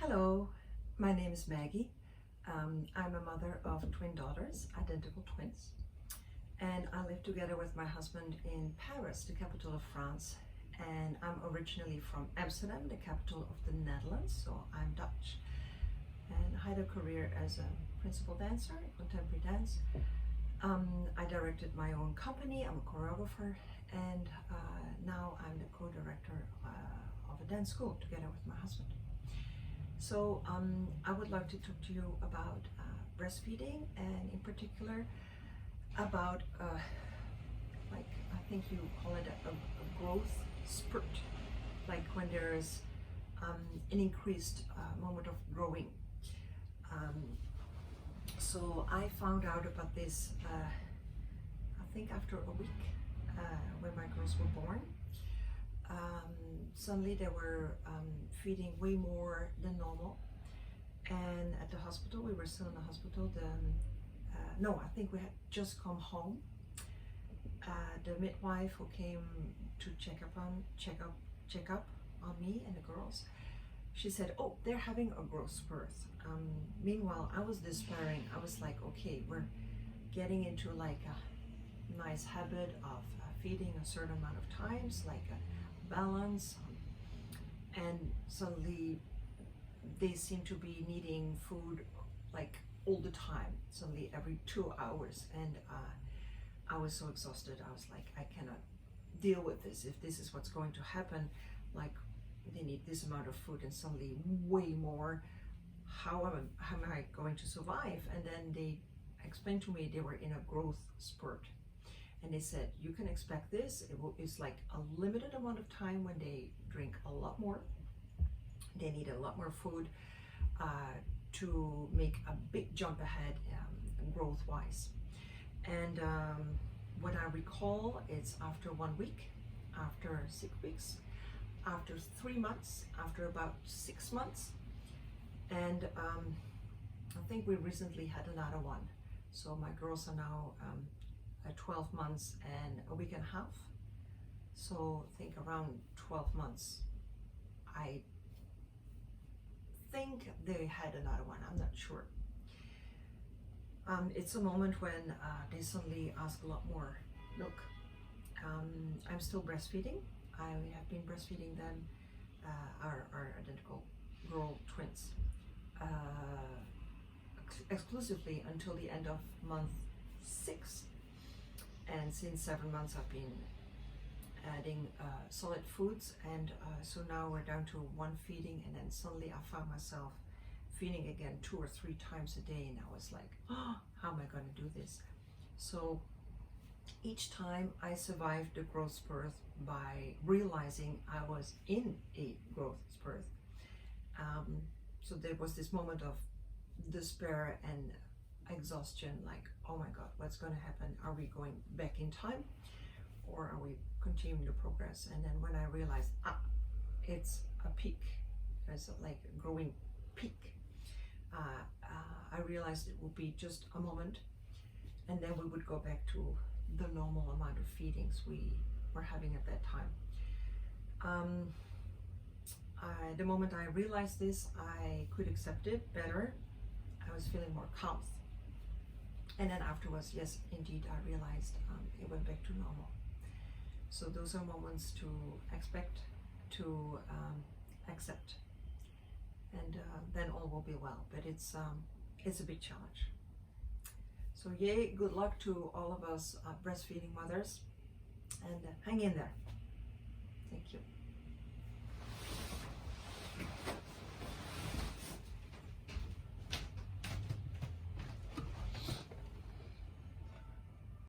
Hello, my name is Maggie. I'm a mother of twin daughters, identical twins, and I live together with my husband in Paris, the capital of France, and I'm originally from Amsterdam, the capital of the Netherlands, so I'm Dutch, and I had a career as a principal dancer in contemporary dance. I directed my own company, I'm a choreographer, and now I'm the co-director of a dance school together with my husband. So I would like to talk to you about breastfeeding, and in particular about like, I think you call it a growth spurt, like when there's an increased moment of growing. So I found out about this I think after a week when my girls were born. Suddenly they were feeding way more than normal, and at the hospital, we were still in the hospital, no, I think we had just come home. The midwife who came to check up on me and the girls, she said, oh, they're having a growth spurt. Meanwhile, I was despairing. I was like, okay, we're getting into like a nice habit of feeding a certain amount of times, like a balance, and suddenly they seem to be needing food like all the time, suddenly every 2 hours, and I was so exhausted. I was like, I cannot deal with this. If this is what's going to happen, like they need this amount of food and suddenly way more, how am I going to survive? And then they explained to me they were in a growth spurt. And they said, you can expect this. It's like a limited amount of time when they drink a lot more. They need a lot more food to make a big jump ahead growth-wise. And what I recall, it's after 1 week, after 6 weeks, after 3 months, after about 6 months. And I think we recently had another one. So my girls are now 12 months and a week and a half. So I think around 12 months, I think they had another one, I'm not sure. It's a moment when they suddenly ask a lot more milk. I'm still breastfeeding. I have been breastfeeding them, our identical girl twins, exclusively until the end of month 6. And since 7 months I've been adding solid foods, and so now we're down to 1 feeding, and then suddenly I found myself feeding again 2 or 3 times a day, and I was like, oh, how am I going to do this? So each time I survived the growth spurt by realizing I was in a growth spurt. So there was this moment of despair and exhaustion, like, oh my God, what's going to happen? Are we going back in time, or are we continuing the progress? And then when I realized, it's a peak, there's like a growing peak, I realized it would be just a moment, and then we would go back to the normal amount of feedings we were having at that time. The moment I realized this, I could accept it better. I was feeling more calm. And then afterwards, yes, indeed, I realized it went back to normal. So those are moments to expect, to accept, and then all will be well. But it's a big challenge. So yay, good luck to all of us breastfeeding mothers, and hang in there. Thank you.